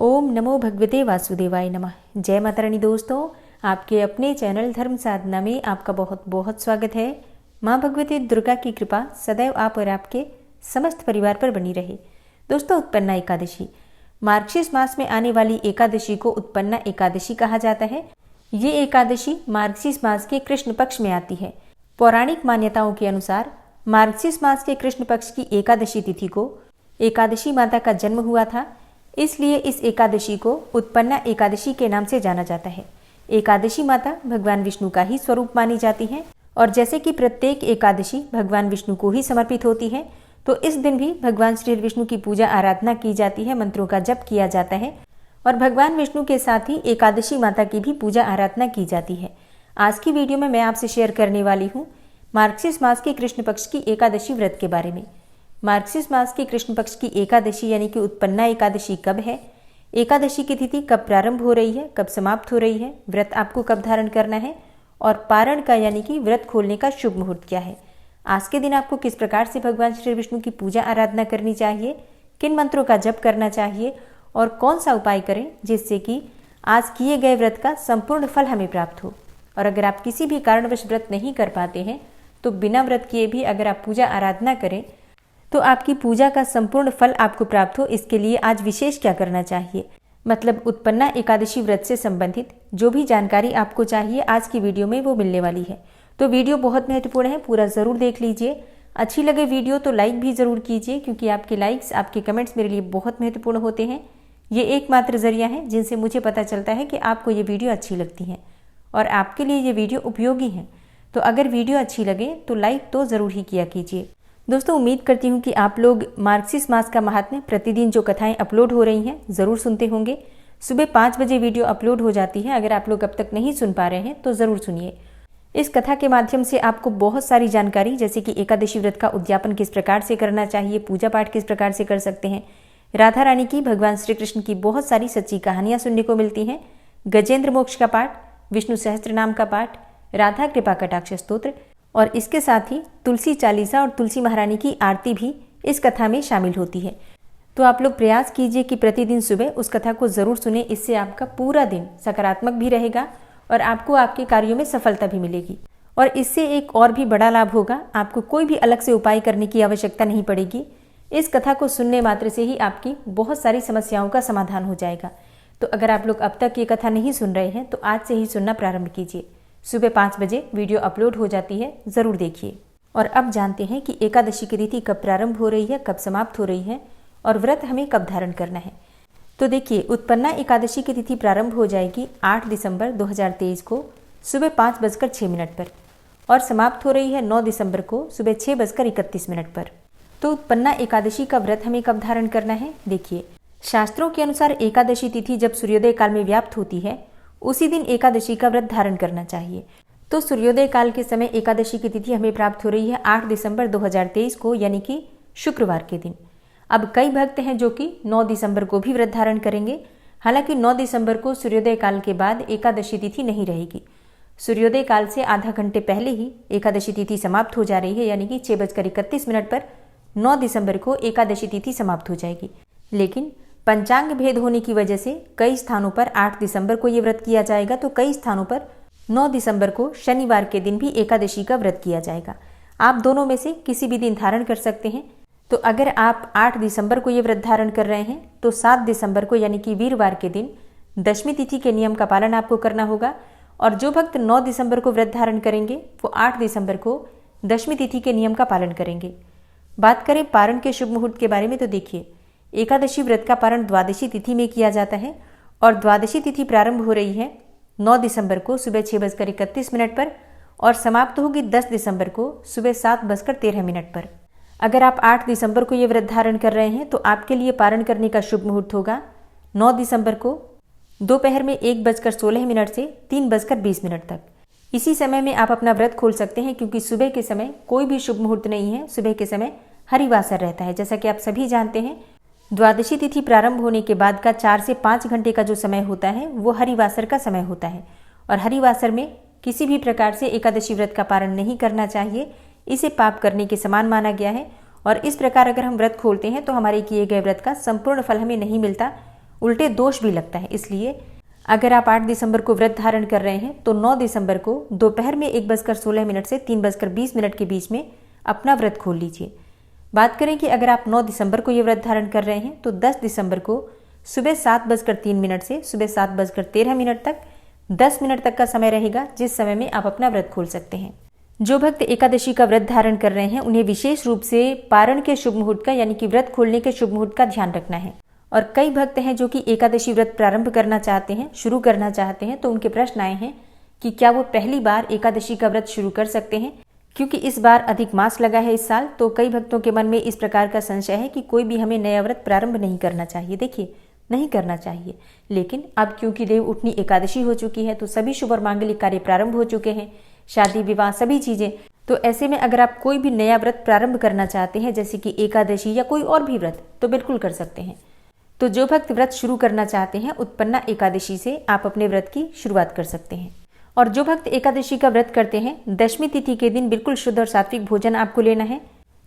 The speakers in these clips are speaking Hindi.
ओम नमो भगवते वासुदेवाय नमः। जय माता रानी। दोस्तों, आपके अपने चैनल धर्म साधना में आपका बहुत बहुत स्वागत है। माँ भगवती दुर्गा की कृपा सदैव आप और आपके समस्त परिवार पर बनी रहे। दोस्तों, उत्पन्ना एकादशी मार्गशीर्ष मास में आने वाली एकादशी को उत्पन्ना एकादशी कहा जाता है। ये एकादशी मार्गशीर्ष मास के कृष्ण पक्ष में आती है। पौराणिक मान्यताओं के अनुसार मार्गशीर्ष मास के कृष्ण पक्ष की एकादशी तिथि को एकादशी माता का जन्म हुआ था, इसलिए इस एकादशी को उत्पन्ना एकादशी के नाम से जाना जाता है। एकादशी माता भगवान विष्णु का ही स्वरूप मानी जाती है और जैसे कि प्रत्येक एकादशी भगवान विष्णु को ही समर्पित होती है, तो इस दिन भी भगवान श्री विष्णु की पूजा आराधना की जाती है, मंत्रों का जप किया जाता है और भगवान विष्णु के साथ ही एकादशी माता की भी पूजा आराधना की जाती है। आज की वीडियो में मैं आपसे शेयर करने वाली हूँ मार्गशीर्ष मास के कृष्ण पक्ष की एकादशी व्रत के बारे में। मार्गशीर्ष मास के कृष्ण पक्ष की एकादशी यानी कि उत्पन्ना एकादशी कब है, एकादशी की तिथि कब प्रारंभ हो रही है, कब समाप्त हो रही है, व्रत आपको कब धारण करना है और पारण का यानी कि व्रत खोलने का शुभ मुहूर्त क्या है। आज के दिन आपको किस प्रकार से भगवान श्री विष्णु की पूजा आराधना करनी चाहिए, किन मंत्रों का जप करना चाहिए और कौन सा उपाय करें जिससे कि आज किए गए व्रत का संपूर्ण फल हमें प्राप्त हो। और अगर आप किसी भी कारणवश व्रत नहीं कर पाते हैं तो बिना व्रत किए भी अगर आप पूजा आराधना करें तो आपकी पूजा का संपूर्ण फल आपको प्राप्त हो। इसके लिए आज विशेष क्या करना चाहिए, मतलब उत्पन्ना एकादशी व्रत से संबंधित जो भी जानकारी आपको चाहिए आज की वीडियो में वो मिलने वाली है। तो वीडियो बहुत महत्वपूर्ण है, पूरा ज़रूर देख लीजिए। अच्छी लगे वीडियो तो लाइक भी ज़रूर कीजिए, क्योंकि आपके लाइक्स, आपके कमेंट्स मेरे लिए बहुत महत्वपूर्ण होते हैं। ये एकमात्र जरिया है जिनसे मुझे पता चलता है कि आपको ये वीडियो अच्छी लगती है और आपके लिए ये वीडियो उपयोगी है। तो अगर वीडियो अच्छी लगे तो लाइक तो ज़रूर ही किया कीजिए। दोस्तों, उम्मीद करती हूँ कि आप लोग मार्गशीर्ष मास का महात्म्य प्रतिदिन जो कथाएं अपलोड हो रही हैं ज़रूर सुनते होंगे। सुबह 5 बजे वीडियो अपलोड हो जाती है। अगर आप लोग अब तक नहीं सुन पा रहे हैं तो ज़रूर सुनिए। इस कथा के माध्यम से आपको बहुत सारी जानकारी, जैसे कि एकादशी व्रत का उद्यापन किस प्रकार से करना चाहिए, पूजा पाठ किस प्रकार से कर सकते हैं, राधा रानी की, भगवान श्री कृष्ण की बहुत सारी सच्ची कहानियाँ सुनने को मिलती हैं, गजेंद्र मोक्ष का पाठ, विष्णु सहस्त्र नाम का पाठ, राधा कृपा कटाक्ष स्तोत्र और इसके साथ ही तुलसी चालीसा और तुलसी महारानी की आरती भी इस कथा में शामिल होती है। तो आप लोग प्रयास कीजिए कि प्रतिदिन सुबह उस कथा को ज़रूर सुने। इससे आपका पूरा दिन सकारात्मक भी रहेगा और आपको आपके कार्यों में सफलता भी मिलेगी। और इससे एक और भी बड़ा लाभ होगा, आपको कोई भी अलग से उपाय करने की आवश्यकता नहीं पड़ेगी। इस कथा को सुनने मात्र से ही आपकी बहुत सारी समस्याओं का समाधान हो जाएगा। तो अगर आप लोग अब तक ये कथा नहीं सुन रहे हैं तो आज से ही सुनना प्रारंभ कीजिए। सुबह 5 बजे वीडियो अपलोड हो जाती है, ज़रूर देखिए। और अब जानते हैं कि एकादशी की तिथि कब प्रारंभ हो रही है, कब समाप्त हो रही है और व्रत हमें कब धारण करना है। तो देखिए, उत्पन्ना एकादशी की तिथि प्रारंभ हो जाएगी 8 दिसंबर 2023 को सुबह 5:06 पर और समाप्त हो रही है 9 दिसंबर को सुबह 6:31 पर। तो उत्पन्ना एकादशी का व्रत हमें कब धारण करना है, देखिए। शास्त्रों के अनुसार एकादशी तिथि जब सूर्योदय काल में व्याप्त होती है उसी दिन एकादशी का व्रत धारण करना चाहिए। तो सूर्योदय काल के समय एकादशी की तिथि हमें प्राप्त हो रही है 8 दिसंबर 2023 को, यानी कि शुक्रवार के दिन। अब कई भक्त हैं जो कि 9 दिसंबर को भी व्रत धारण करेंगे। हालांकि 9 दिसंबर को सूर्योदय काल के बाद एकादशी तिथि नहीं रहेगी। सूर्योदय काल से आधा घंटे पहले ही एकादशी तिथि समाप्त हो जा रही है, यानी कि 6:31 पर 9 दिसंबर को एकादशी तिथि समाप्त हो जाएगी। लेकिन पंचांग भेद होने की वजह से कई स्थानों पर 8 दिसंबर को ये व्रत किया जाएगा, तो कई स्थानों पर 9 दिसंबर को शनिवार के दिन भी एकादशी का व्रत किया जाएगा। आप दोनों में से किसी भी दिन धारण कर सकते हैं। तो अगर आप 8 दिसंबर को ये व्रत धारण कर रहे हैं तो 7 दिसंबर को यानी कि वीरवार के दिन दशमी तिथि के नियम का पालन आपको करना होगा। और जो भक्त 9 दिसंबर को व्रत धारण करेंगे वो 8 दिसंबर को दशमी तिथि के नियम का पालन करेंगे। बात करें पारण के शुभ मुहूर्त के बारे में, तो देखिए, एकादशी व्रत का पारण द्वादशी तिथि में किया जाता है और द्वादशी तिथि प्रारंभ हो रही है 9 दिसंबर को सुबह 6:31 पर और समाप्त होगी 10 दिसंबर को सुबह 7:13 पर। अगर आप 8 दिसंबर को ये व्रत धारण कर रहे हैं तो आपके लिए पारण करने का शुभ मुहूर्त होगा 9 दिसंबर को दोपहर में 1:16 से 3:20 तक। इसी समय में आप अपना व्रत खोल सकते हैं, क्योंकि सुबह के समय कोई भी शुभ मुहूर्त नहीं है। सुबह के समय हरिवासर रहता है। जैसा कि आप सभी जानते हैं, द्वादशी तिथि प्रारंभ होने के बाद का 4 से 5 घंटे का जो समय होता है वो हरिवासर का समय होता है और हरिवासर में किसी भी प्रकार से एकादशी व्रत का पारण नहीं करना चाहिए। इसे पाप करने के समान माना गया है और इस प्रकार अगर हम व्रत खोलते हैं तो हमारे किए गए व्रत का संपूर्ण फल हमें नहीं मिलता उल्टे दोष भी लगता है। इसलिए अगर आप 8 दिसंबर को व्रत धारण कर रहे हैं तो 9 दिसंबर को दोपहर में 1:16 से 3:20 के बीच में अपना व्रत खोल लीजिए। बात करें कि अगर आप 9 दिसंबर को ये व्रत धारण कर रहे हैं तो 10 दिसंबर को सुबह 7:03 से सुबह 7:13 तक 10 मिनट तक का समय रहेगा, जिस समय में आप अपना व्रत खोल सकते हैं। जो भक्त एकादशी का व्रत धारण कर रहे हैं उन्हें विशेष रूप से पारण के शुभ मुहूर्त का यानी कि व्रत खोलने के शुभ मुहूर्त का ध्यान रखना है। और कई भक्त हैं जो कि एकादशी व्रत प्रारंभ करना चाहते हैं, शुरू करना चाहते हैं, तो उनके प्रश्न आए हैं कि क्या वो पहली बार एकादशी का व्रत शुरू कर सकते हैं। क्योंकि इस बार अधिक मास लगा है इस साल, तो कई भक्तों के मन में इस प्रकार का संशय है कि कोई भी हमें नया व्रत प्रारंभ नहीं करना चाहिए। देखिए, नहीं करना चाहिए, लेकिन अब क्योंकि देव उठनी एकादशी हो चुकी है तो सभी शुभ और मांगलिक कार्य प्रारंभ हो चुके हैं, शादी विवाह सभी चीजें। तो ऐसे में अगर आप कोई भी नया व्रत प्रारंभ करना चाहते हैं जैसे कि एकादशी या कोई और भी व्रत, तो बिल्कुल कर सकते हैं। तो जो भक्त व्रत शुरू करना चाहते हैं उत्पन्ना एकादशी से आप अपने व्रत की शुरुआत कर सकते हैं। और जो भक्त एकादशी का व्रत करते हैं, दशमी तिथि के दिन बिल्कुल शुद्ध और सात्विक भोजन आपको लेना है।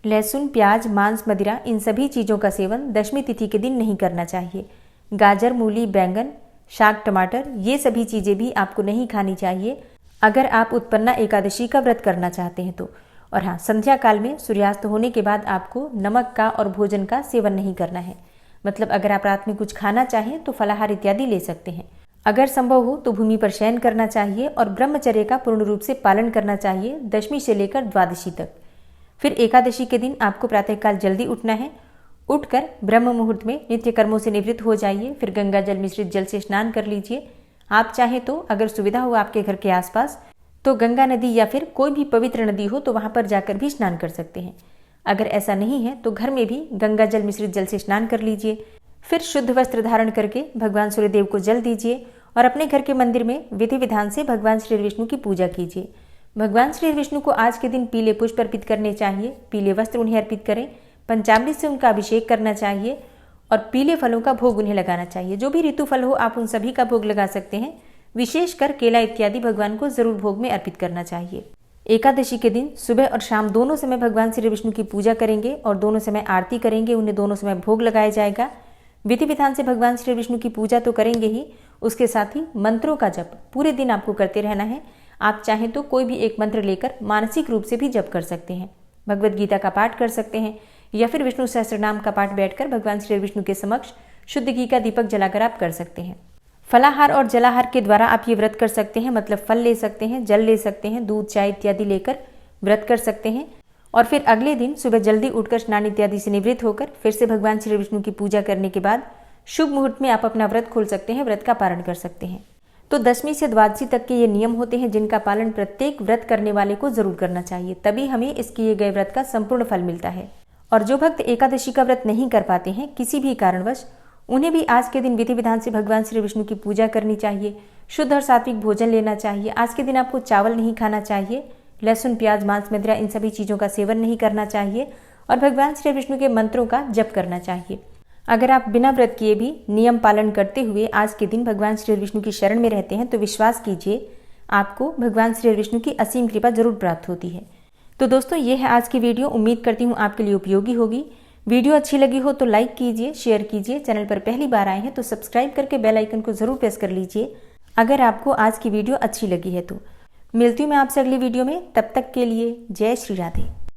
लहसुन, प्याज, मांस, मदिरा इन सभी चीजों का सेवन दशमी तिथि के दिन नहीं करना चाहिए। गाजर, मूली, बैंगन, शाक, टमाटर ये सभी चीजें भी आपको नहीं खानी चाहिए अगर आप उत्पन्ना एकादशी का व्रत करना चाहते हैं तो। और हाँ, संध्या काल में सूर्यास्त होने के बाद आपको नमक का और भोजन का सेवन नहीं करना है। मतलब अगर आप रात में कुछ खाना चाहें तो फलाहार इत्यादि ले सकते हैं। अगर संभव हो तो भूमि पर शयन करना चाहिए और ब्रह्मचर्य का पूर्ण रूप से पालन करना चाहिए दशमी से लेकर द्वादशी तक। फिर एकादशी के दिन आपको प्रातःकाल जल्दी उठना है। उठकर ब्रह्म मुहूर्त में नित्य कर्मों से निवृत्त हो जाइए। फिर गंगा जल मिश्रित जल से स्नान कर लीजिए। आप चाहें तो अगर सुविधा हो आपके घर के आसपास तो गंगा नदी या फिर कोई भी पवित्र नदी हो तो वहां पर जाकर भी स्नान कर सकते हैं। अगर ऐसा नहीं है तो घर में भी गंगा जल मिश्रित जल से स्नान कर लीजिए। फिर शुद्ध वस्त्र धारण करके भगवान सूर्यदेव को जल दीजिए और अपने घर के मंदिर में विधि विधान से भगवान श्री विष्णु की पूजा कीजिए। भगवान श्री विष्णु को आज के दिन पीले पुष्प अर्पित करने चाहिए, पीले वस्त्र उन्हें अर्पित करें, पंचामृत से उनका अभिषेक करना चाहिए और पीले फलों का भोग उन्हें लगाना चाहिए। जो भी ऋतु फल हो आप उन सभी का भोग लगा सकते हैं। विशेषकर केला इत्यादि भगवान को जरूर भोग में अर्पित करना चाहिए। एकादशी के दिन सुबह और शाम दोनों समय भगवान श्री विष्णु की पूजा करेंगे और दोनों समय आरती करेंगे, उन्हें दोनों समय भोग लगाया जाएगा। विधि विधान से भगवान श्री विष्णु की पूजा तो करेंगे ही, उसके साथ ही मंत्रों का जप पूरे दिन आपको करते रहना है। आप चाहें तो कोई भी एक मंत्र लेकर मानसिक रूप से भी जप कर सकते हैं। भगवद गीता का पाठ कर सकते हैं या फिर विष्णु सहस्त्रनाम का पाठ बैठकर भगवान श्री विष्णु के समक्ष शुद्ध घी का दीपक जलाकर आप कर सकते हैं। फलाहार और जलाहार के द्वारा आप ये व्रत कर सकते हैं। मतलब फल ले सकते हैं, जल ले सकते हैं, दूध, चाय इत्यादि लेकर व्रत कर सकते हैं। और फिर अगले दिन सुबह जल्दी उठकर स्नान इत्यादि से निवृत्त होकर फिर से भगवान श्री विष्णु की पूजा करने के बाद शुभ मुहूर्त में आप अपना व्रत खोल सकते हैं, व्रत का पारण कर सकते हैं। तो दशमी से द्वादशी तक के ये नियम होते हैं जिनका पालन प्रत्येक व्रत करने वाले को जरूर करना चाहिए, तभी हमें इस किए गए व्रत का संपूर्ण फल मिलता है। और जो भक्त एकादशी का व्रत नहीं कर पाते हैं किसी भी कारणवश, उन्हें भी आज के दिन विधि विधान से भगवान श्री विष्णु की पूजा करनी चाहिए, शुद्ध और सात्विक भोजन लेना चाहिए। आज के दिन आपको चावल नहीं खाना चाहिए, लहसुन, प्याज, मांस, मदिरा इन सभी चीज़ों का सेवन नहीं करना चाहिए और भगवान श्री विष्णु के मंत्रों का जप करना चाहिए। अगर आप बिना व्रत किए भी नियम पालन करते हुए आज के दिन भगवान श्री विष्णु की शरण में रहते हैं तो विश्वास कीजिए आपको भगवान श्री विष्णु की असीम कृपा जरूर प्राप्त होती है। तो दोस्तों, ये है आज की वीडियो। उम्मीद करती हूँ आपके लिए उपयोगी होगी। वीडियो अच्छी लगी हो तो लाइक कीजिए, शेयर कीजिए। चैनल पर पहली बार आए हैं तो सब्सक्राइब करके बेल आइकन को जरूर प्रेस कर लीजिए अगर आपको आज की वीडियो अच्छी लगी है तो। मिलती हूँ मैं आपसे अगली वीडियो में, तब तक के लिए जय श्री राधे।